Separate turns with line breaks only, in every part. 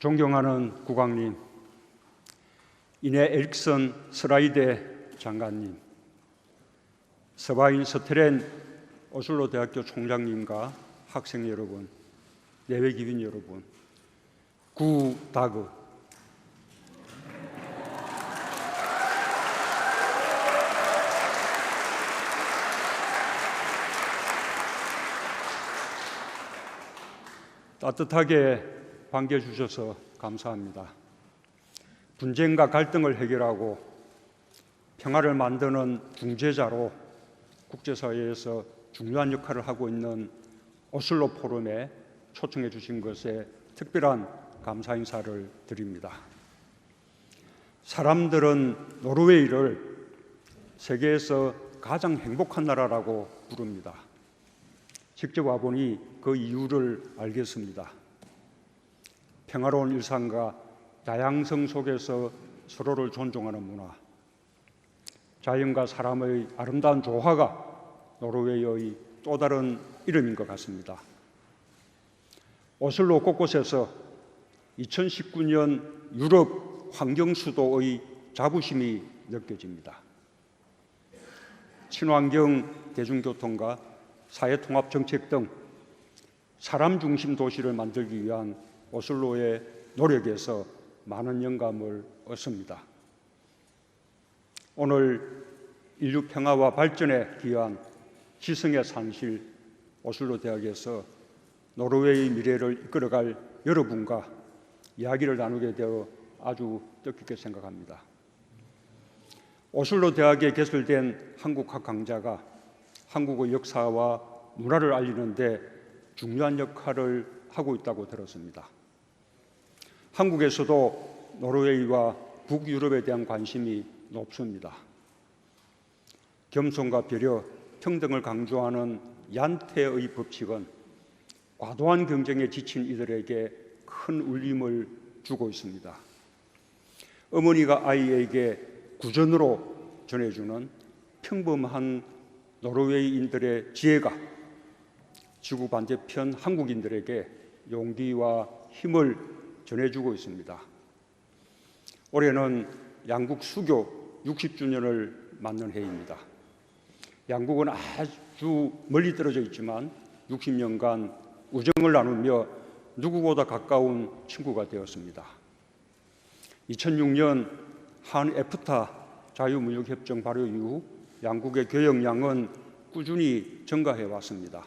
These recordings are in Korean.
존경하는 국왕님, 이내 에릭선 스라이데 장관님, 서바인 서테렌 오슬로 대학교 총장님과 학생 여러분, 내외 기빈 여러분, 구다그 따뜻하게 반겨주셔서 감사합니다. 분쟁과 갈등을 해결하고 평화를 만드는 중재자로 국제사회에서 중요한 역할을 하고 있는 오슬로 포럼에 초청해 주신 것에 특별한 감사 인사를 드립니다. 사람들은 노르웨이를 세계에서 가장 행복한 나라라고 부릅니다. 직접 와보니 그 이유를 알겠습니다. 평화로운 일상과 다양성 속에서 서로를 존중하는 문화, 자연과 사람의 아름다운 조화가 노르웨이의 또 다른 이름인 것 같습니다. 오슬로 곳곳에서 2019년 유럽 환경수도의 자부심이 느껴집니다. 친환경 대중교통과 사회통합정책 등 사람 중심 도시를 만들기 위한 오슬로의 노력에서 많은 영감을 얻습니다. 오늘 인류 평화와 발전에 기여한 지성의 산실 오슬로 대학에서 노르웨이 미래를 이끌어갈 여러분과 이야기를 나누게 되어 아주 뜻깊게 생각합니다. 오슬로 대학에 개설된 한국학 강좌가 한국의 역사와 문화를 알리는 데 중요한 역할을 하고 있다고 들었습니다. 한국에서도 노르웨이와 북유럽에 대한 관심이 높습니다. 겸손과 배려, 평등을 강조하는 얀테의 법칙은 과도한 경쟁에 지친 이들에게 큰 울림을 주고 있습니다. 어머니가 아이에게 구전으로 전해주는 평범한 노르웨이인들의 지혜가 지구 반대편 한국인들에게 용기와 힘을 전해주고 있습니다. 올해는 양국 수교 60주년을 맞는 해입니다. 양국은 아주 멀리 떨어져 있지만 60년간 우정을 나누며 누구보다 가까운 친구가 되었습니다. 2006년 한 에프타 자유무역협정 발효 이후 양국의 교역량은 꾸준히 증가해 왔습니다.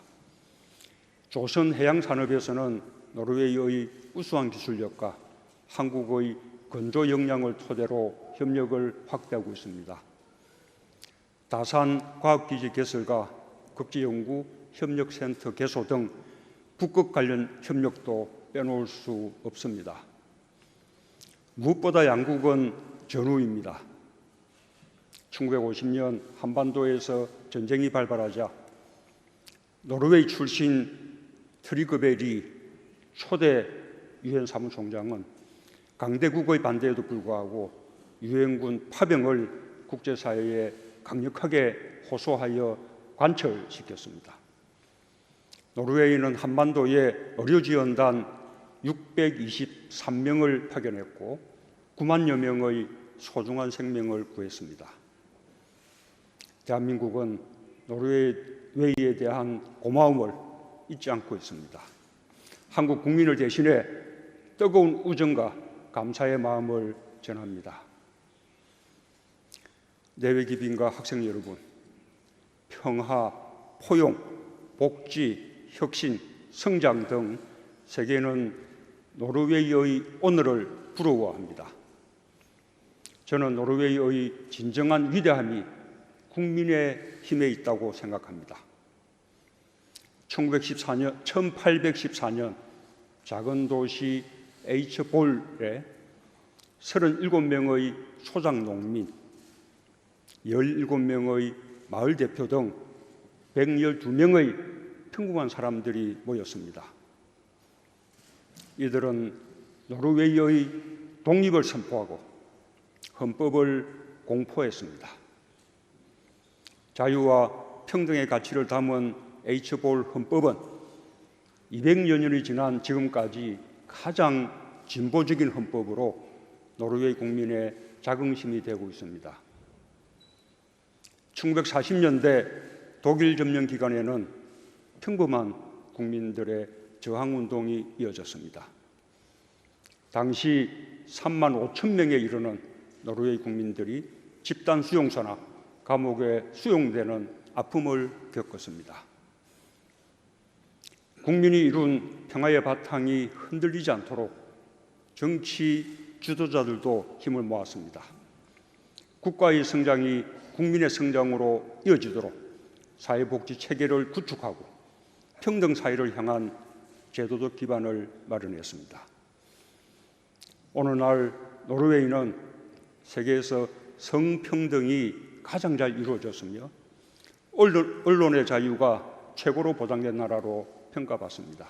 조선 해양산업에서는 노르웨이의 우수한 기술력과 한국의 건조 역량을 토대로 협력을 확대하고 있습니다. 다산 과학기지 개설과 국제연구 협력센터 개소 등 북극 관련 협력도 빼놓을 수 없습니다. 무엇보다 양국은 전우입니다. 1950년 한반도에서 전쟁이 발발하자 노르웨이 출신 트리그베리 초대 유엔 사무총장은 강대국의 반대에도 불구하고 유엔군 파병을 국제사회에 강력하게 호소하여 관철시켰습니다. 노르웨이는 한반도에 의료지원단 623명을 파견했고 9만여 명의 소중한 생명을 구했습니다. 대한민국은 노르웨이에 대한 고마움을 잊지 않고 있습니다. 한국 국민을 대신해 뜨거운 우정과 감사의 마음을 전합니다. 내외 기빈과 학생 여러분, 평화, 포용, 복지, 혁신, 성장 등 세계는 노르웨이의 오늘을 부러워합니다. 저는 노르웨이의 진정한 위대함이 국민의 힘에 있다고 생각합니다. 1814년 작은 도시 H볼에 37명의 소작 농민, 17명의 마을 대표 등 112명의 평범한 사람들이 모였습니다. 이들은 노르웨이의 독립을 선포하고 헌법을 공포했습니다. 자유와 평등의 가치를 담은 H볼 헌법은 200여 년이 지난 지금까지 가장 진보적인 헌법으로 노르웨이 국민의 자긍심이 되고 있습니다. 1940년대 독일 점령 기간에는 평범한 국민들의 저항운동이 이어졌습니다. 당시 3만 5천 명에 이르는 노르웨이 국민들이 집단 수용소나 감옥에 수용되는 아픔을 겪었습니다. 국민이 이룬 평화의 바탕이 흔들리지 않도록 정치 지도자들도 힘을 모았습니다. 국가의 성장이 국민의 성장으로 이어지도록 사회복지 체계를 구축하고 평등 사회를 향한 제도적 기반을 마련했습니다. 어느 날 노르웨이는 세계에서 성평등이 가장 잘 이루어졌으며 언론의 자유가 최고로 보장된 나라로 평가받습니다.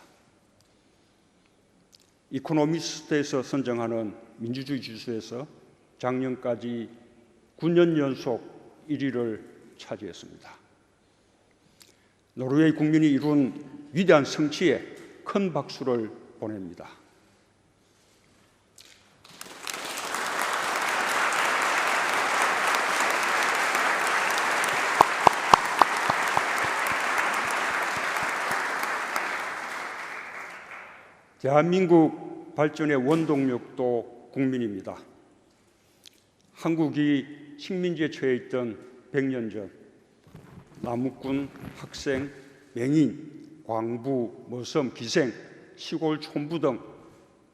이코노미스트에서 선정하는 민주주의 지수에서 작년까지 9년 연속 1위를 차지했습니다. 노르웨이 국민이 이룬 위대한 성취에 큰 박수를 보냅니다. 대한민국 발전의 원동력도 국민입니다. 한국이 식민지에 처해 있던 100년 전 남욱군, 학생, 맹인, 광부, 머섬, 기생, 시골 촌부 등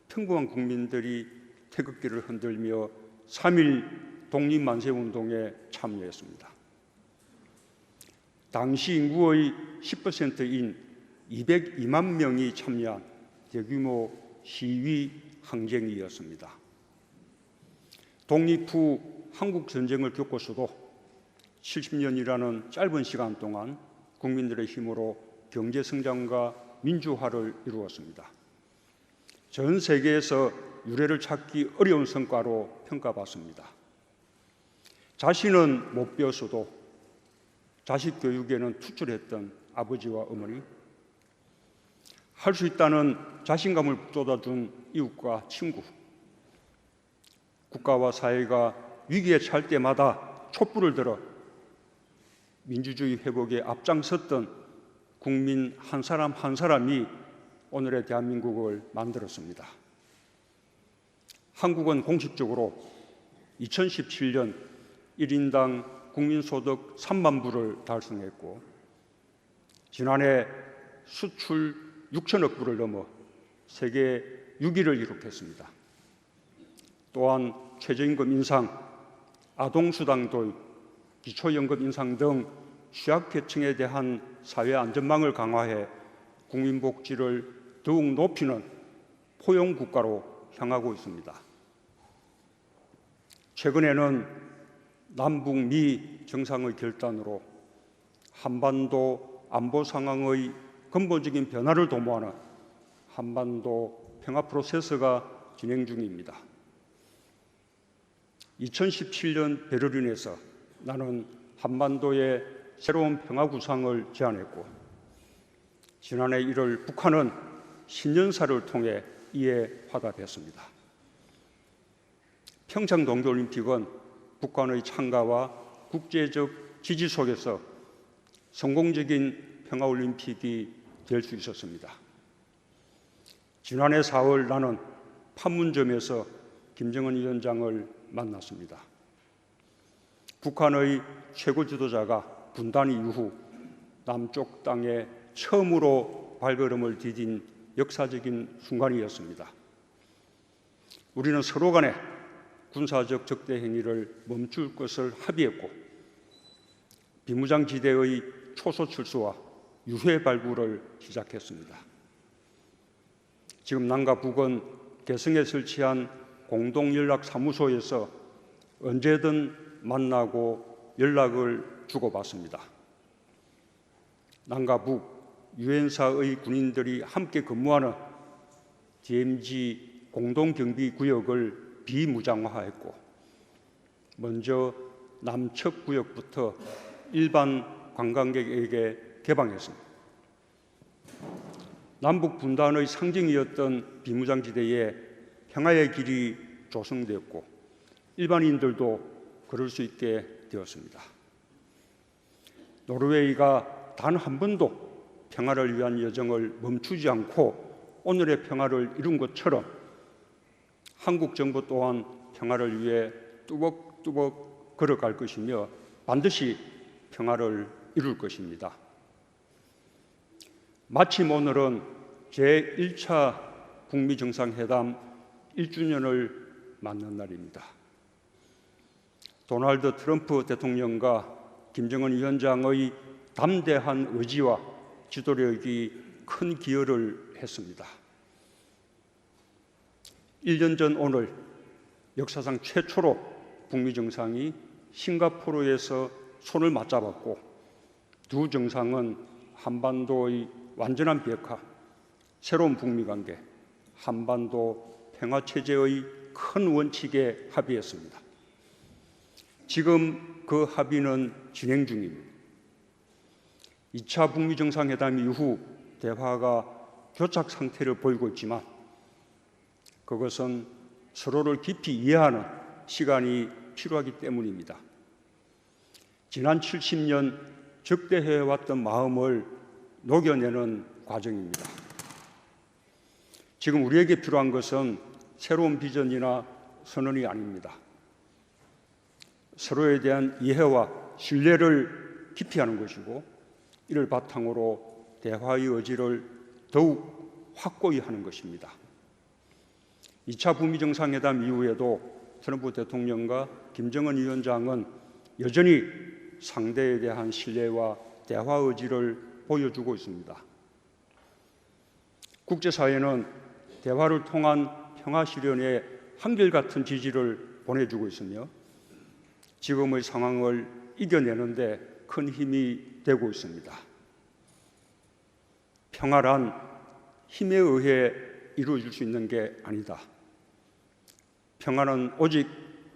평범한 국민들이 태극기를 흔들며 3.1 독립만세운동에 참여했습니다. 당시 인구의 10%인 202만 명이 참여한 대규모 시위 항쟁이었습니다. 독립 후 한국 전쟁을 겪고서도 70년이라는 짧은 시간 동안 국민들의 힘으로 경제 성장과 민주화를 이루었습니다. 전 세계에서 유례를 찾기 어려운 성과로 평가받습니다. 자신은 못 배웠어도 자식 교육에는 투철했던 아버지와 어머니, 할 수 있다는 자신감을 북돋아준 이웃과 친구, 국가와 사회가 위기에 처할 때마다 촛불을 들어 민주주의 회복에 앞장섰던 국민 한 사람 한 사람이 오늘의 대한민국을 만들었습니다. 한국은 공식적으로 2017년 1인당 국민소득 3만 불을 달성했고 지난해 수출 6천억 불을 넘어 세계 6위를 기록했습니다. 또한 최저임금 인상, 아동수당 도입, 기초연금 인상 등 취약계층에 대한 사회 안전망을 강화해 국민복지를 더욱 높이는 포용국가로 향하고 있습니다. 최근에는 남북미 정상의 결단으로 한반도 안보 상황의 근본적인 변화를 도모하는 한반도 평화 프로세스가 진행 중입니다. 2017년 베를린에서 나는 한반도의 새로운 평화 구상을 제안했고 지난해 1월 북한은 신년사를 통해 이에 화답했습니다. 평창 동계올림픽은 북한의 참가와 국제적 지지 속에서 성공적인 평화올림픽이 될 수 있었습니다. 지난해 4월 나는 판문점에서 김정은 위원장을 만났습니다. 북한의 최고 지도자가 분단 이후 남쪽 땅에 처음으로 발걸음을 디딘 역사적인 순간이었습니다. 우리는 서로 간에 군사적 적대 행위를 멈출 것을 합의했고 비무장지대의 초소 철수와 유해 발굴을 시작했습니다. 지금 남과 북은 개성에 설치한 공동연락사무소에서 언제든 만나고 연락을 주고받습니다. 남과 북, 유엔사의 군인들이 함께 근무하는 DMZ 공동경비구역을 비무장화했고 먼저 남측 구역부터 일반 관광객에게 개방했습니다. 남북 분단의 상징이었던 비무장지대에 평화의 길이 조성되었고 일반인들도 그럴 수 있게 되었습니다. 노르웨이가 단 한 번도 평화를 위한 여정을 멈추지 않고 오늘의 평화를 이룬 것처럼 한국 정부 또한 평화를 위해 뚜벅뚜벅 걸어갈 것이며 반드시 평화를 이룰 것입니다. 마침 오늘은 제1차 북미 정상회담 1주년을 맞는 날입니다. 도널드 트럼프 대통령과 김정은 위원장의 담대한 의지와 지도력이 큰 기여를 했습니다. 1년 전 오늘 역사상 최초로 북미 정상이 싱가포르에서 손을 맞잡았고 두 정상은 한반도의 완전한 비핵화, 새로운 북미 관계, 한반도 평화 체제의 큰 원칙에 합의했습니다. 지금 그 합의는 진행 중입니다. 2차 북미 정상회담 이후 대화가 교착 상태를 보이고 있지만 그것은 서로를 깊이 이해하는 시간이 필요하기 때문입니다. 지난 70년 적대해왔던 마음을 녹여내는 과정입니다. 지금 우리에게 필요한 것은 새로운 비전이나 선언이 아닙니다. 서로에 대한 이해와 신뢰를 깊이 하는 것이고 이를 바탕으로 대화의 의지를 더욱 확고히 하는 것입니다. 2차 북미 정상회담 이후에도 트럼프 대통령과 김정은 위원장은 여전히 상대에 대한 신뢰와 대화 의지를 보여주고 있습니다. 국제사회는 대화를 통한 평화 실현에 한결같은 지지를 보내주고 있으며 지금의 상황을 이겨내는데 큰 힘이 되고 있습니다. 평화란 힘에 의해 이루어질 수 있는 게 아니다. 평화는 오직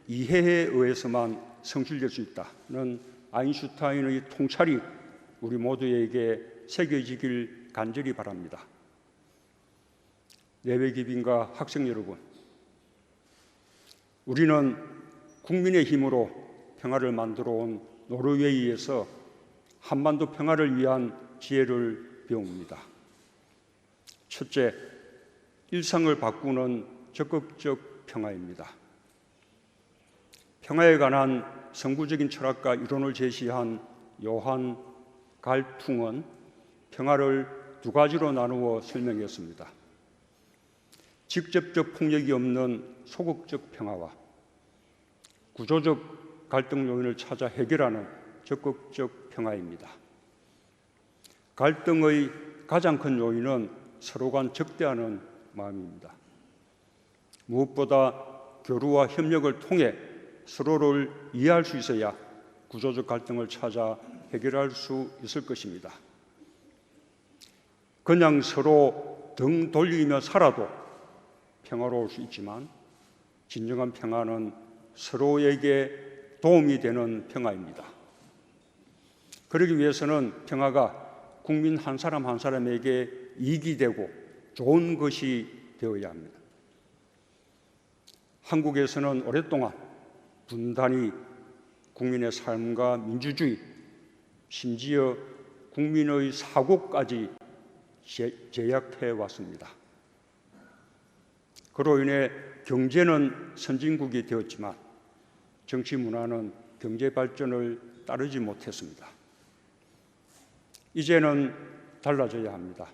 이해에 의해서만 성실될 수 있다는 아인슈타인의 통찰이 우리 모두에게 새겨지길 간절히 바랍니다. 내외기빈과 학생 여러분, 우리는 국민의 힘으로 평화를 만들어 온 노르웨이에서 한반도 평화를 위한 지혜를 배웁니다. 첫째, 일상을 바꾸는 적극적 평화입니다. 평화에 관한 선구적인 철학과 이론을 제시한 요한 갈퉁은 평화를 두 가지로 나누어 설명했습니다. 직접적 폭력이 없는 소극적 평화와 구조적 갈등 요인을 찾아 해결하는 적극적 평화입니다. 갈등의 가장 큰 요인은 서로 간 적대하는 마음입니다. 무엇보다 교류와 협력을 통해 서로를 이해할 수 있어야 구조적 갈등을 찾아 해결할 수 있을 것입니다. 그냥 서로 등 돌리며 살아도 평화로울 수 있지만 진정한 평화는 서로에게 도움이 되는 평화입니다. 그러기 위해서는 평화가 국민 한 사람 한 사람에게 이익이 되고 좋은 것이 되어야 합니다. 한국에서는 오랫동안 분단이 국민의 삶과 민주주의, 심지어 국민의 사고까지 제약해 왔습니다. 그로 인해 경제는 선진국이 되었지만 정치 문화는 경제 발전을 따르지 못했습니다. 이제는 달라져야 합니다.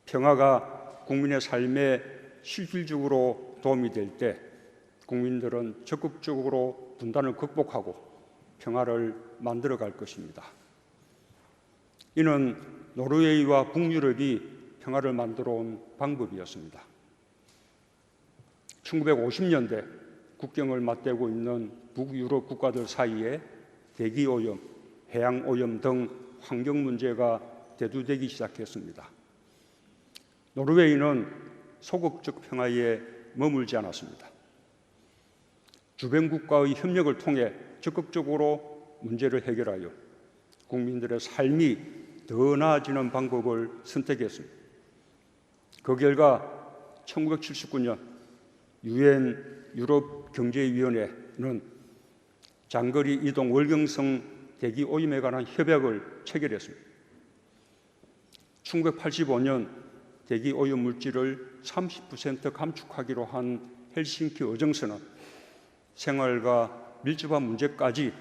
평화가 국민의 삶에 실질적으로 도움이 될 때 국민들은 적극적으로 분단을 극복하고 평화를 만들어 갈 것입니다. 이는 노르웨이와 북유럽이 평화를 만들어 온 방법이었습니다. 1950년대 국경을 맞대고 있는 북유럽 국가들 사이에 대기오염, 해양오염 등 환경 문제가 대두되기 시작했습니다. 노르웨이는 소극적 평화에 머물지 않았습니다. 주변 국가의 협력을 통해 적극적으로 문제를 해결하여 국민들의 삶이 더 나아지는 방법을 선택했습니다. 그 결과 1979년 유엔 유럽경제위원회는 장거리 이동 월경성 대기 오염에 관한 협약을 체결했습니다. 1985년 대기 오염 물질을 30% 감축하기로 한 헬싱키 의정서는 생활과 밀접한 문제까지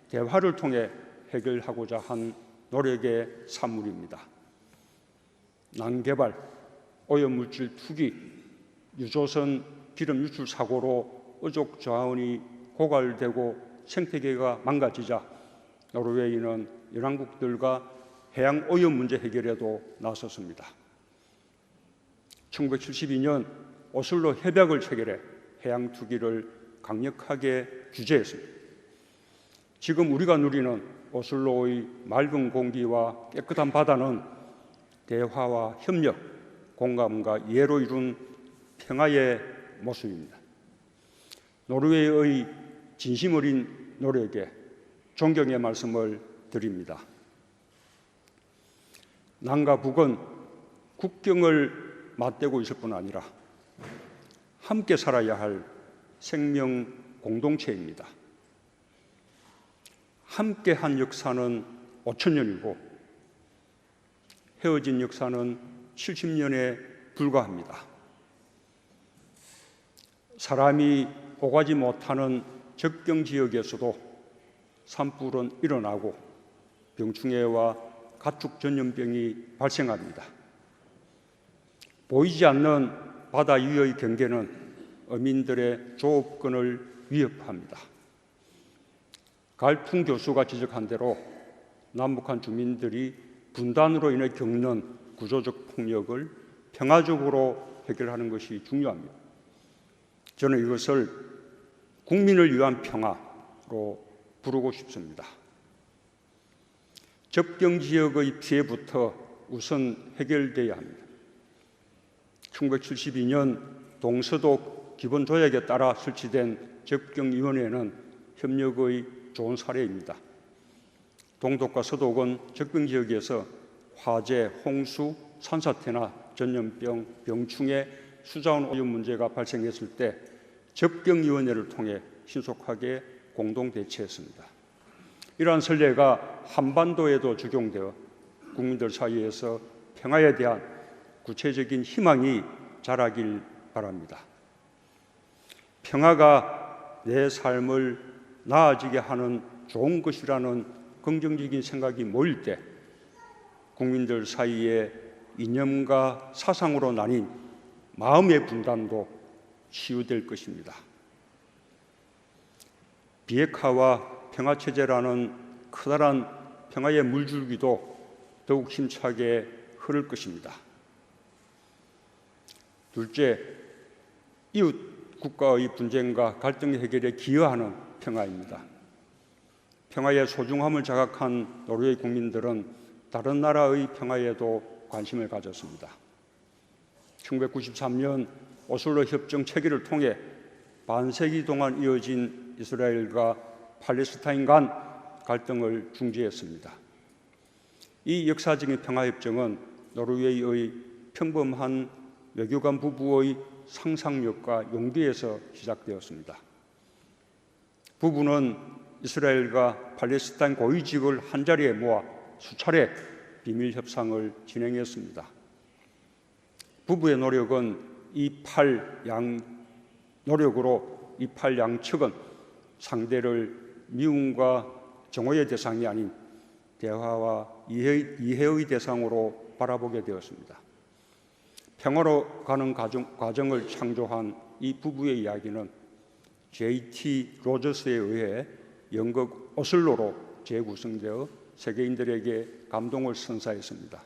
대화를 통해 해결하고자 한 노력의 산물입니다. 난개발, 오염물질 투기, 유조선 기름 유출 사고로 어족 자원이 고갈되고 생태계가 망가지자 노르웨이는 연안국들과 해양 오염 문제 해결에도 나섰습니다. 1972년 오슬로 협약을 체결해 해양 투기를 강력하게 규제했습니다. 지금 우리가 누리는 오슬로의 맑은 공기와 깨끗한 바다는 대화와 협력, 공감과 이해로 이룬 평화의 모습입니다. 노르웨이의 진심 어린 노력에 존경의 말씀을 드립니다. 남과 북은 국경을 맞대고 있을 뿐 아니라 함께 살아야 할 생명 공동체입니다. 함께한 역사는 5,000년이고 헤어진 역사는 70년에 불과합니다. 사람이 오가지 못하는 접경 지역에서도 산불은 일어나고 병충해와 가축 전염병이 발생합니다. 보이지 않는 바다 위의 경계는 어민들의 조업권을 위협합니다. 갈풍 교수가 지적한 대로 남북한 주민들이 분단으로 인해 겪는 구조적 폭력을 평화적으로 해결하는 것이 중요합니다. 저는 이것을 국민을 위한 평화로 부르고 싶습니다. 접경 지역의 피해부터 우선 해결돼야 합니다. 1972년 동서독 기본조약에 따라 설치된 접경위원회는 협력의 좋은 사례입니다. 동독과 서독은 접경 지역에서 화재, 홍수, 산사태나 전염병, 병충해, 수자원 오염 문제가 발생했을 때 접경위원회를 통해 신속하게 공동 대처했습니다. 이러한 선례가 한반도에도 적용되어 국민들 사이에서 평화에 대한 구체적인 희망이 자라길 바랍니다. 평화가 내 삶을 나아지게 하는 좋은 것이라는 긍정적인 생각이 모일 때 국민들 사이에 이념과 사상으로 나뉜 마음의 분단도 치유될 것입니다. 비핵화와 평화체제라는 커다란 평화의 물줄기도 더욱 힘차게 흐를 것입니다. 둘째, 이웃 국가의 분쟁과 갈등 해결에 기여하는 평화입니다. 평화의 소중함을 자각한 노르웨이 국민들은 다른 나라의 평화에도 관심을 가졌습니다. 1993년 오슬로 협정 체결을 통해 반세기 동안 이어진 이스라엘과 팔레스타인 간 갈등을 중지했습니다. 이 역사적인 평화협정은 노르웨이의 평범한 외교관 부부의 상상력과 용기에서 시작되었습니다. 부부는 이스라엘과 팔레스타인 고위직을 한자리에 모아 수차례 비밀 협상을 진행했습니다. 부부의 노력으로 이 팔 양측은 상대를 미움과 정오의 대상이 아닌 대화와 이해의 대상으로 바라보게 되었습니다. 평화로 가는 과정을 창조한 이 부부의 이야기는 J.T. 로저스에 의해 연극 오슬로로 재구성되어 세계인들에게 감동을 선사했습니다.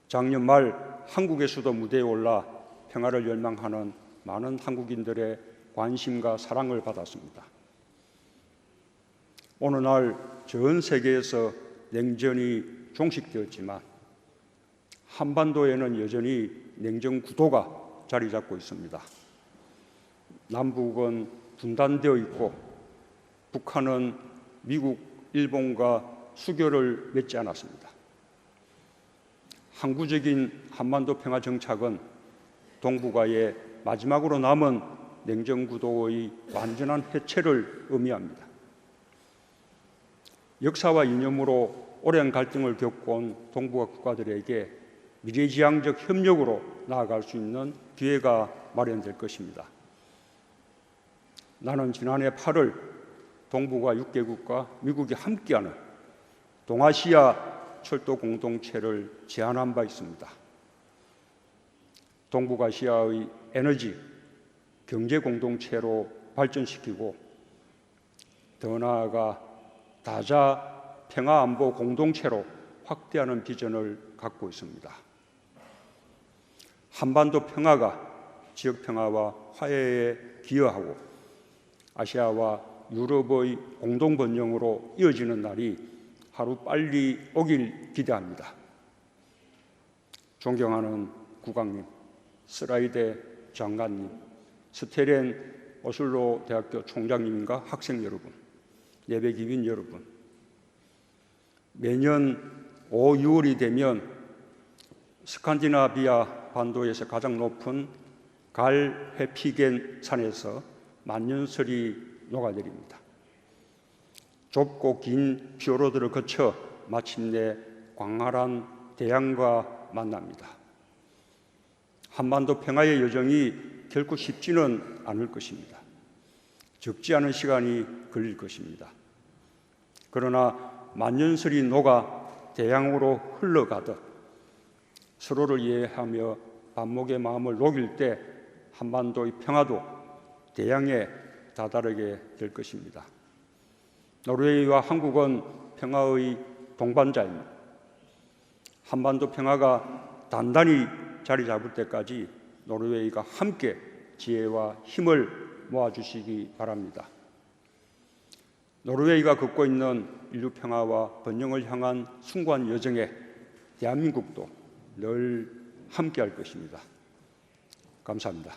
작년 말 한국에서도 무대에 올라 평화를 열망하는 많은 한국인들의 관심과 사랑을 받았습니다. 오늘날 전 세계에서 냉전이 종식되었지만 한반도에는 여전히 냉전 구도가 자리 잡고 있습니다. 남북은 분단되어 있고 북한은 미국, 일본과 수교를 맺지 않았습니다. 항구적인 한반도 평화 정착은 동북아의 마지막으로 남은 냉전구도의 완전한 해체를 의미합니다. 역사와 이념으로 오랜 갈등을 겪어온 동북아 국가들에게 미래지향적 협력으로 나아갈 수 있는 기회가 마련될 것입니다. 나는 지난해 8월 동북아 6개국과 미국이 함께하는 동아시아 철도 공동체를 제안한 바 있습니다. 동북아시아의 에너지, 경제 공동체로 발전시키고 더 나아가 다자 평화 안보 공동체로 확대하는 비전을 갖고 있습니다. 한반도 평화가 지역 평화와 화해에 기여하고 아시아와 유럽의 공동 번영으로 이어지는 날이 하루 빨리 오길 기대합니다. 존경하는 국왕님, 스라이데 장관님, 스테렌 오슬로 대학교 총장님과 학생 여러분, 예배 기빈 여러분, 매년 5, 6월이 되면 스칸디나비아 반도에서 가장 높은 갈 해피겐 산에서 만년설이 녹아내립니다. 좁고 긴 피오로드를 거쳐 마침내 광활한 대양과 만납니다. 한반도 평화의 여정이 결코 쉽지는 않을 것입니다. 적지 않은 시간이 걸릴 것입니다. 그러나 만년설이 녹아 대양으로 흘러가듯 서로를 이해하며 반목의 마음을 녹일 때 한반도의 평화도 대양에 다다르게 될 것입니다. 노르웨이와 한국은 평화의 동반자입니다. 한반도 평화가 단단히 자리 잡을 때까지 노르웨이가 함께 지혜와 힘을 모아주시기 바랍니다. 노르웨이가 걷고 있는 인류 평화와 번영을 향한 숭고한 여정에 대한민국도 늘 함께할 것입니다. 감사합니다.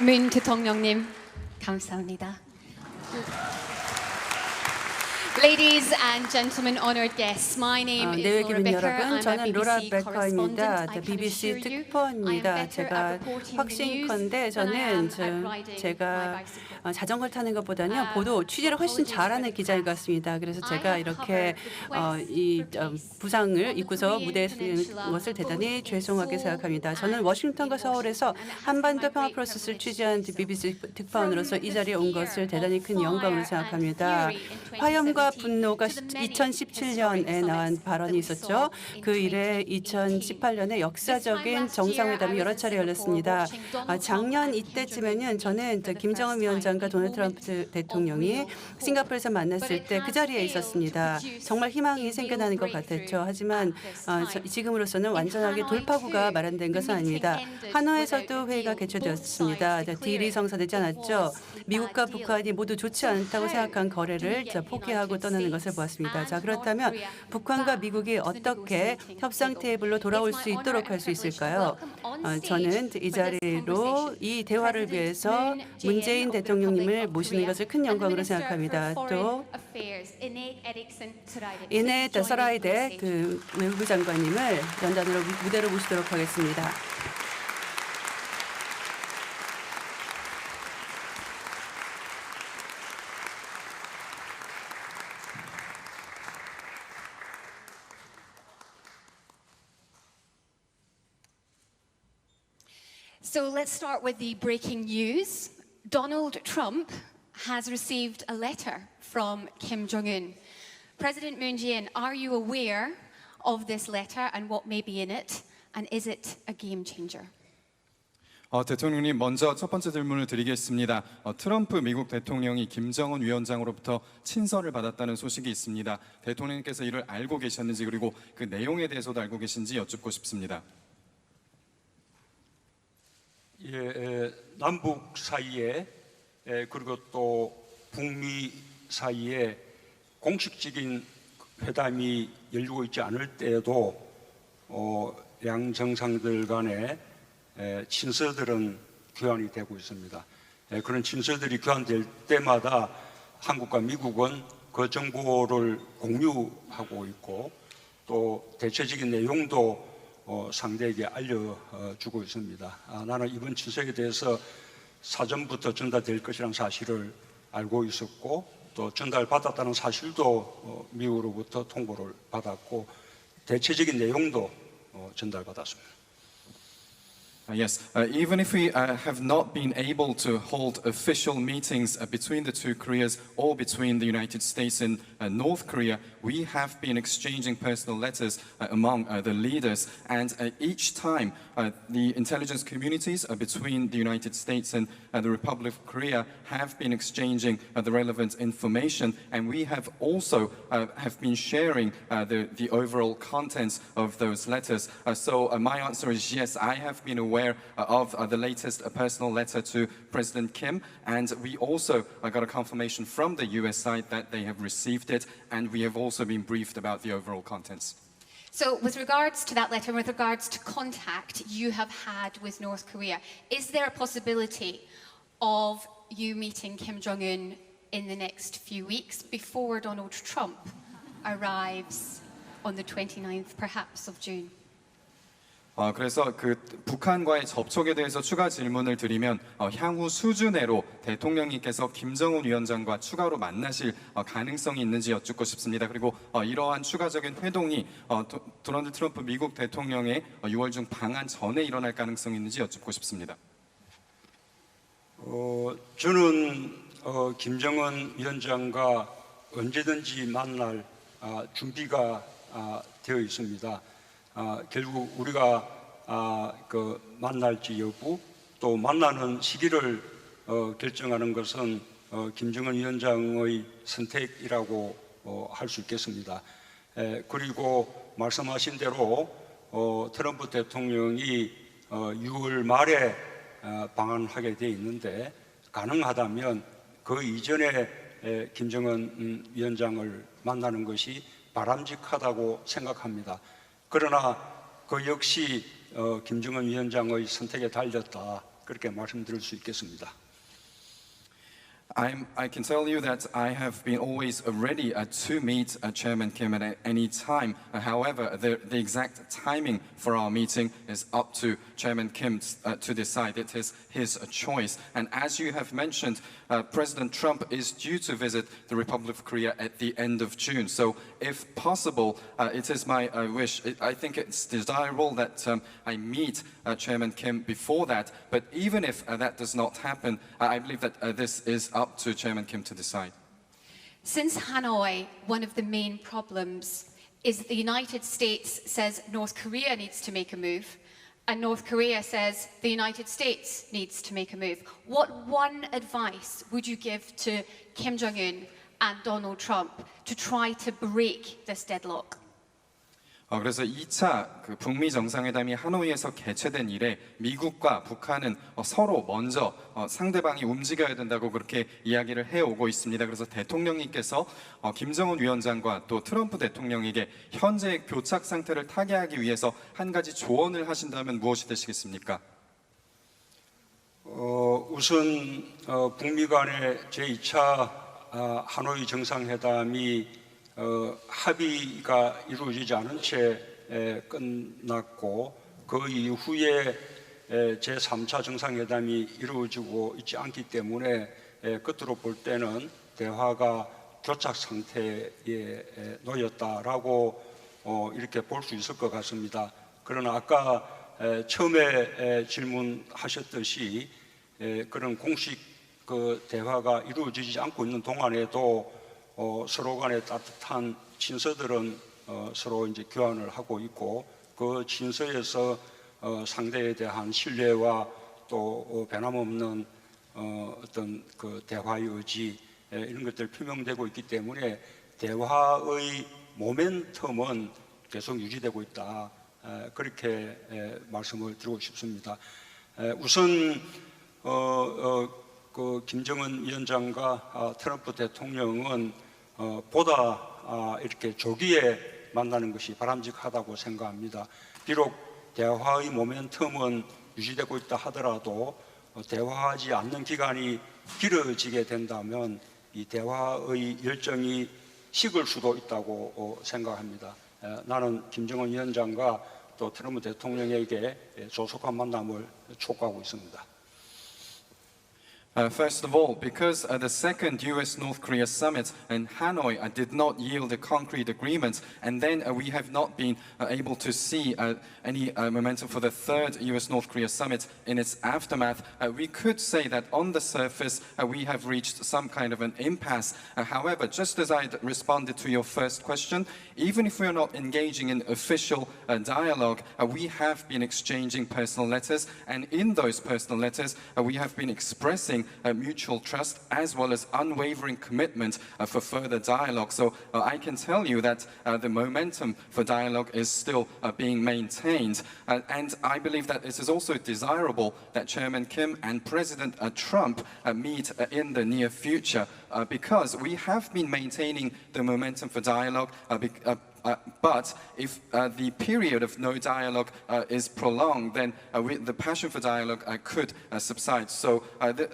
문 대통령님, 감사합니다. Ladies and gentlemen, honored guests, my name is
내외
Laura
기분
Becker.
여러분,
I'm
저는
a
로라
BBC
베커입니다.
correspondent. I can
BBC
assure you, I am
특파원입니다.
better
제가
at reporting the news
확신컨대
than I
저는
am at riding
제가
my bicycle.
자전거를 타는 것보다는요 보도 취재를 훨씬 잘하는 기자인 것 같습니다. 그래서 제가 이렇게 이 부상을 입고서 무대에 서는 것을 대단히 죄송하게 생각합니다. 저는 워싱턴과 서울에서 한반도 평화 프로세스를 취재한 BBC 특파원으로서 이 자리에 온 것을 대단히 큰 영광으로 생각합니다. 화염과 분노가 2017년에 나온 발언이 있었죠. 그 이래 2018년에 역사적인 정상회담이 여러 차례 열렸습니다. 작년 이때쯤에는 저는 김정은 위원장과 도널드 트럼프 대통령이 싱가포르에서 만났을 때 그 자리에 있었습니다. 정말 희망이 생겨나는 것 같았죠. 하지만 지금으로서는 완전하게 돌파구가 마련된 것은 아닙니다. 하노이에서도 회의가 개최되었습니다. 딜이 성사되지 않았죠. 미국과 북한이 모두 좋지 않다고 생각한 거래를 포기하고 떠나는 것을 보았습니다. 그렇다면 북한과 미국이 어떻게 협상 테이블로 돌아올 수 있도록 할 수 있을까요? 저는 이 자리로 이 대화를 위해서 문재인 대통령님을 모시는 것을 큰 영광으로 생각합니다. 또 이네트 서라이데 그 외무부 장관님을 연단으로 무대로 모시도록 하겠습니다.
So let's start with the breaking news. Donald Trump has received a letter from Kim Jong-un. President Moon Jae-in, are you aware of this letter and what may be in it? And is it a game changer?
대통령님, 먼저 첫 번째 질문을 드리겠습니다. 트럼프 미국 대통령이 김정은 위원장으로부터 친서를 받았다는 소식이 있습니다. 대통령님께서 이를 알고 계셨는지 그리고 그 내용에 대해서도 알고 계신지 여쭙고 싶습니다.
남북 사이에 그리고 또 북미 사이에 공식적인 회담이 열리고 있지 않을 때에도 양 정상들 간의 친서들은 교환이 되고 있습니다. 그런 친서들이 교환될 때마다 한국과 미국은 그 정보를 공유하고 있고 또 대체적인 내용도 상대에게 알려주고 있습니다. 나는 이번 친서에 대해서 사전부터 전달될 것이라는 사실을 알고 있었고 또 전달받았다는 사실도 미국으로부터 통보를 받았고 대체적인 내용도 전달받았습니다.
Yes, even if we have not been able to hold official meetings between the two Koreas or between the United States and North Korea, we have been exchanging personal letters among the leaders. And each time, the intelligence communities between the United States and the Republic of Korea have been exchanging the relevant information. And we have also have been sharing the overall contents of those letters. So my answer is yes, I have been aware of the latest personal letter to President Kim, and we also got a confirmation from the US side that they have received it, and we have also been briefed about the overall contents.
So with regards to that letter, with regards to contact you have had with North Korea, is there a possibility of you meeting Kim Jong-un in the next few weeks before Donald Trump arrives on the 29th, perhaps, of June?
그래서 그 북한과의 접촉에 대해서 추가 질문을 드리면 향후 수주 내로 대통령님께서 김정은 위원장과 추가로 만나실 가능성이 있는지 여쭙고 싶습니다. 그리고 이러한 추가적인 회동이 도널드 트럼프 미국 대통령의 6월 중 방한 전에 일어날 가능성이 있는지 여쭙고 싶습니다.
저는 김정은 위원장과 언제든지 만날 준비가 되어 있습니다. 결국 우리가 그 만날지 여부 또 만나는 시기를 결정하는 것은 김정은 위원장의 선택이라고 할 수 있겠습니다. 그리고 말씀하신 대로 트럼프 대통령이 6월 말에 방한하게 돼 있는데 가능하다면 그 이전에 김정은 위원장을 만나는 것이 바람직하다고 생각합니다. 그러나 그 역시 김정은 위원장의 선택에 달렸다 그렇게 말씀드릴 수 있겠습니다.
I can tell you that I have been always ready to meet Chairman Kim at any time. However, the exact timing for our meeting is up to Chairman Kim to decide. It is his choice. And as you have mentioned, President Trump is due to visit the Republic of Korea at the end of June. So if possible, it is my wish. I think it's desirable that I meet Chairman Kim before that. But even if that does not happen, I believe that this is up to Chairman Kim to decide.
Since Hanoi, one of the main problems is that the United States says North Korea needs to make a move, and North Korea says the United States needs to make a move. What one advice would you give to Kim Jong-un and Donald Trump to try to break this deadlock?
그래서 2차 그 북미 정상회담이 하노이에서 개최된 이래 미국과 북한은 서로 먼저 상대방이 움직여야 된다고 그렇게 이야기를 해오고 있습니다. 그래서 대통령님께서 김정은 위원장과 또 트럼프 대통령에게 현재의 교착 상태를 타개하기 위해서 한 가지 조언을 하신다면 무엇이 되시겠습니까?
우선 북미 간의 제2차 하노이 정상회담이 합의가 이루어지지 않은 채 끝났고 그 이후에 제3차 정상회담이 이루어지고 있지 않기 때문에 끝으로 볼 때는 대화가 교착 상태에 놓였다라고 이렇게 볼 수 있을 것 같습니다. 그러나 아까 처음에 질문하셨듯이 그런 공식 그 대화가 이루어지지 않고 있는 동안에도 서로 간에 따뜻한 친서들은 서로 이제 교환을 하고 있고 그 친서에서 상대에 대한 신뢰와 또 변함없는 어떤 그 대화의 의지 이런 것들 표명되고 있기 때문에 대화의 모멘텀은 계속 유지되고 있다 그렇게 말씀을 드리고 싶습니다. 우선 그 김정은 위원장과 트럼프 대통령은 보다 이렇게 조기에 만나는 것이 바람직하다고 생각합니다. 비록 대화의 모멘텀은 유지되고 있다 하더라도 대화하지 않는 기간이 길어지게 된다면 이 대화의 열정이 식을 수도 있다고 생각합니다. 나는 김정은 위원장과 또 트럼프 대통령에게 조속한 만남을 촉구하고 있습니다.
First of all, because the second US-North Korea summit in Hanoi did not yield a concrete agreement, and then we have not been able to see any momentum for the third US-North Korea summit in its aftermath, we could say that on the surface we have reached some kind of an impasse. However, just as I responded to your first question, even if we are not engaging in official dialogue, we have been exchanging personal letters, and in those personal letters we have been expressing mutual trust as well as unwavering commitment for further dialogue. So I can tell you that the momentum for dialogue is still being maintained. And I believe that it is also desirable that Chairman Kim and President Trump meet in the near future because we have been maintaining the momentum for dialogue but if the period of no dialogue is prolonged, then the passion for dialogue could subside. So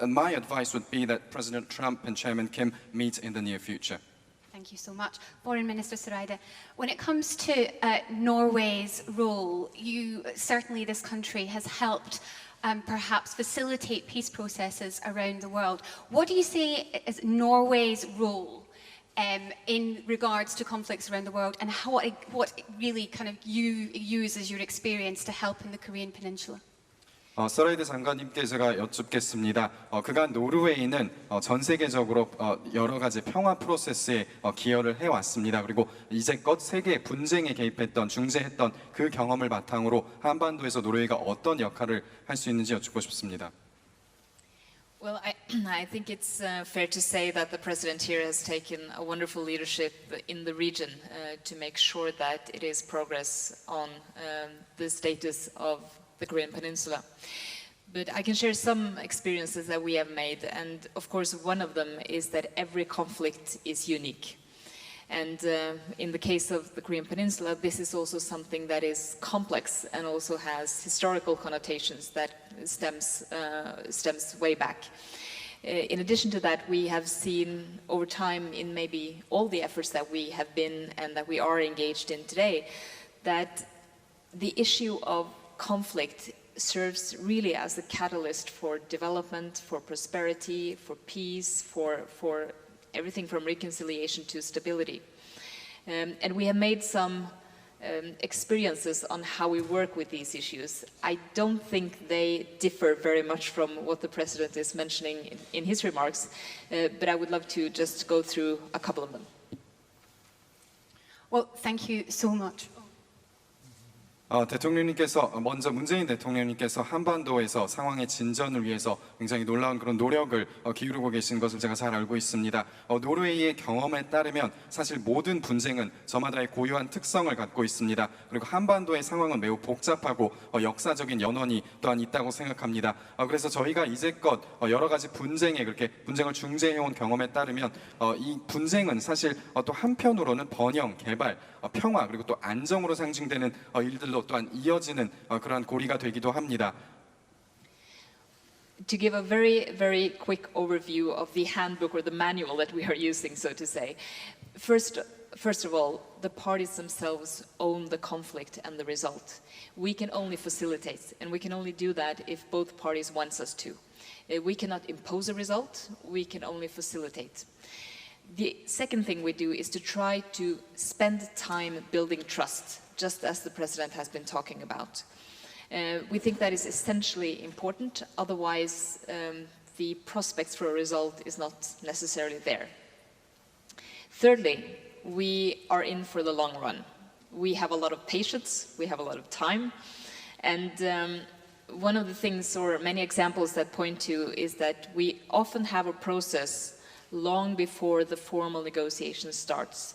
my advice would be that President Trump and Chairman Kim meet in the near future.
Thank you so much. Foreign Minister Saraida, when it comes to Norway's role, certainly this country has helped perhaps facilitate peace processes around the world. What do you say is Norway's role in regards to conflicts around the world, and what really kind of you use as your experience to help in the Korean Peninsula?
서라이드 장관님께 제가 여쭙겠습니다. 그간 노르웨이는 전 세계적으로 여러 가지 평화 프로세스에 기여를 해왔습니다. 그리고 이제껏 세계 분쟁에 개입했던, 중재했던 그 경험을 바탕으로 한반도에서 노르웨이가 어떤 역할을 할 수 있는지 여쭙고 싶습니다.
Well, I think it's fair to say that the President here has taken a wonderful leadership in the region to make sure that it is progress on the status of the Korean Peninsula. But I can share some experiences that we have made, and of course one of them is that every conflict is unique. And in the case of the Korean Peninsula, this is also something that is complex and also has historical connotations that stems way back. In addition to that, we have seen over time in maybe all the efforts that we have been and that we are engaged in today, that the issue of conflict serves really as a catalyst for development, for prosperity, for peace, for everything from reconciliation to stability. And we have made some experiences on how we work with these issues. I don't think they differ very much from what the President is mentioning in his remarks, but I would love to just go through a couple of them.
Well, thank you so much.
대통령님께서 먼저 문재인 대통령님께서 한반도에서 상황의 진전을 위해서 굉장히 놀라운 그런 노력을 기울이고 계신 것을 제가 잘 알고 있습니다. 노르웨이의 경험에 따르면 사실 모든 분쟁은 저마다의 고유한 특성을 갖고 있습니다. 그리고 한반도의 상황은 매우 복잡하고 역사적인 연원이 또한 있다고 생각합니다. 그래서 저희가 이제껏 여러 가지 분쟁에 그렇게 분쟁을 중재해온 경험에 따르면 이 분쟁은 사실 또 한편으로는 번영, 개발, 평화 그리고 또 안정으로 상징되는 일들로 또한 이어지는 그러한 고리가 되기도 합니다.
To give a very, very quick overview of the handbook or the manual that we are using, so to say. First of all, the parties themselves own the conflict and the result. We can only facilitate, and we can only do that if both parties want us to. We cannot impose a result, we can only facilitate. The second thing we do is to try to spend time building trust, just as the President has been talking about. We think that is essentially important, otherwise the prospects for a result is not necessarily there. Thirdly, we are in for the long run. We have a lot of patience, we have a lot of time, and one of the things, or many examples that point to, is that we often have a process long before the formal negotiation starts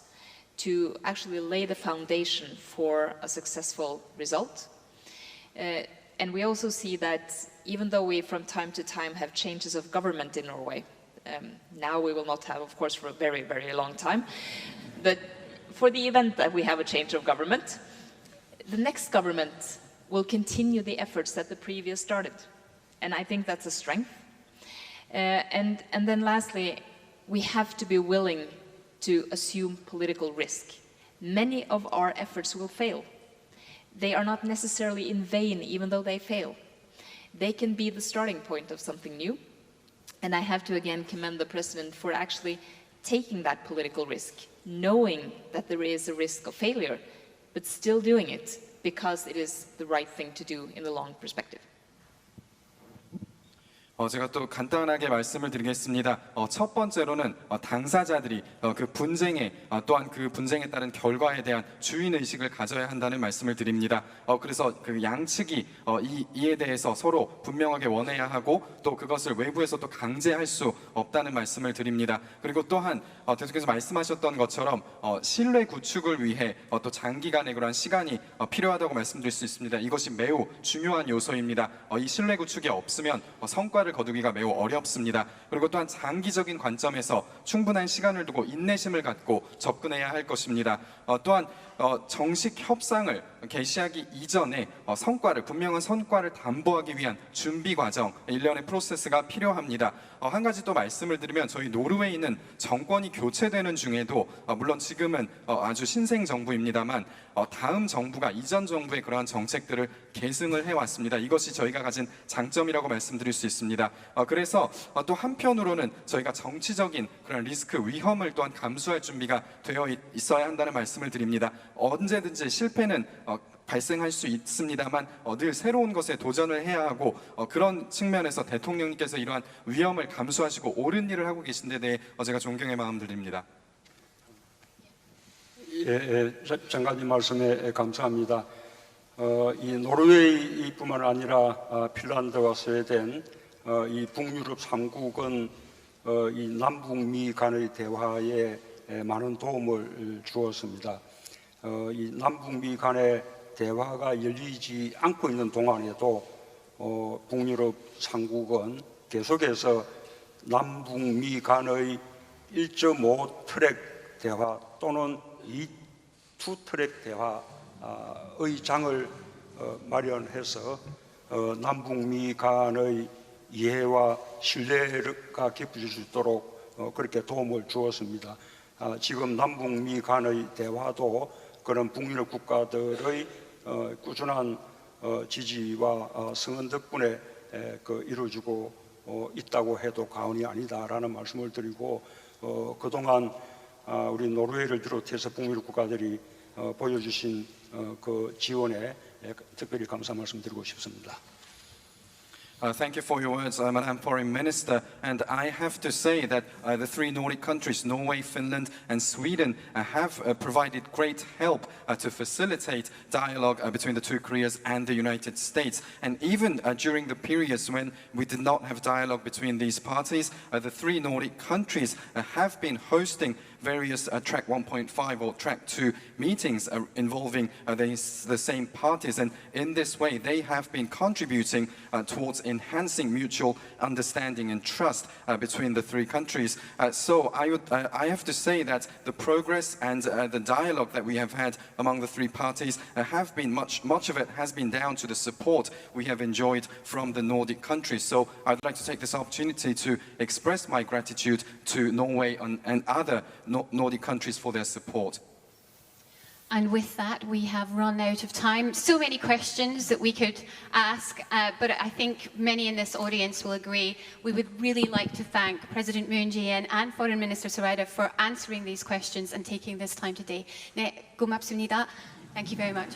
to actually lay the foundation for a successful result. And we also see that even though we from time to time have changes of government in Norway, now we will not have, of course, for a very, very long time, but for the event that we have a change of government, the next government will continue the efforts that the previous started. And I think that's a strength. And then lastly, we have to be willing to assume political risk. Many of our efforts will fail. They are not necessarily in vain, even though they fail. They can be the starting point of something new. And I have to again commend the President for actually taking that political risk, knowing that there is a risk of failure, but still doing it because it is the right thing to do in the long perspective.
제가 또 간단하게 말씀을 드리겠습니다. 첫 번째로는 당사자들이 그 분쟁에 또한 그 분쟁에 따른 결과에 대한 주인 의식을 가져야 한다는 말씀을 드립니다. 그래서 그 양측이 이에 대해서 서로 분명하게 원해야 하고 또 그것을 외부에서 또 강제할 수 없다는 말씀을 드립니다. 그리고 또한 대통령께서 말씀하셨던 것처럼 신뢰 구축을 위해 또 장기간의 그런 시간이 필요하다고 말씀드릴 수 있습니다. 이것이 매우 중요한 요소입니다. 이 신뢰 구축이 없으면 성과를 거두기가 매우 어렵습니다. 그리고 또한 장기적인 관점에서 충분한 시간을 두고 인내심을 갖고 접근해야 할 것입니다. 또한 정식 협상을 개시하기 이전에 분명한 성과를 담보하기 위한 준비 과정, 일련의 프로세스가 필요합니다. 한 가지 또 말씀을 드리면 저희 노르웨이는 정권이 교체되는 중에도 물론 지금은 아주 신생 정부입니다만 다음 정부가 이전 정부의 그러한 정책들을 계승을 해왔습니다. 이것이 저희가 가진 장점이라고 말씀드릴 수 있습니다. 그래서 또 한편으로는 저희가 정치적인 그런 리스크, 위험을 또한 감수할 준비가 되어 있어야 한다는 말씀을 드립니다. 언제든지 실패는 발생할 수 있습니다만 늘 새로운 것에 도전을 해야 하고 그런 측면에서 대통령님께서 이러한 위험을 감수하시고 옳은 일을 하고 계신 데 대해 제가 존경의 마음 드립니다.
장관님 말씀에 감사합니다. 이 노르웨이뿐만 아니라 핀란드와 스웨덴, 이 북유럽 3국은 이 남북미 간의 대화에 많은 도움을 주었습니다. 이 남북미 간의 대화가 열리지 않고 있는 동안에도 북유럽 3국은 계속해서 남북미 간의 1.5 트랙 대화 또는 2 트랙 대화의 장을 마련해서 남북미 간의 이해와 신뢰가 깊어질 수 있도록 그렇게 도움을 주었습니다. 지금 남북미 간의 대화도 그런 북유럽 국가들의 꾸준한 지지와 성원 덕분에 이루어지고 있다고 해도 과언이 아니다라는 말씀을 드리고 그동안 우리 노르웨이를 비롯해서 북유럽 국가들이 보여주신 그 지원에 특별히 감사 말씀드리고 싶습니다.
Thank you for your words, Madam Foreign Minister. And I have to say that the three Nordic countries, Norway, Finland, and Sweden, have provided great help to facilitate dialogue between the two Koreas and the United States. And even during the periods when we did not have dialogue between these parties, the three Nordic countries have been hosting various Track 1.5 or Track 2 meetings involving the same parties. And in this way, they have been contributing towards enhancing mutual understanding and trust between the three countries. So I have to say that the progress and the dialogue that we have had among the three parties have been much of it has been down to the support we have enjoyed from the Nordic countries. So I'd like to take this opportunity to express my gratitude to Norway and other Nordic countries for their support.
And with that, we have run out of time. So many questions that we could ask, but I think many in this audience will agree. We would really like to thank President Moon Jae-in and Foreign Minister Soreida for answering these questions and taking this time today. 네, 고맙습니다. Thank you very much.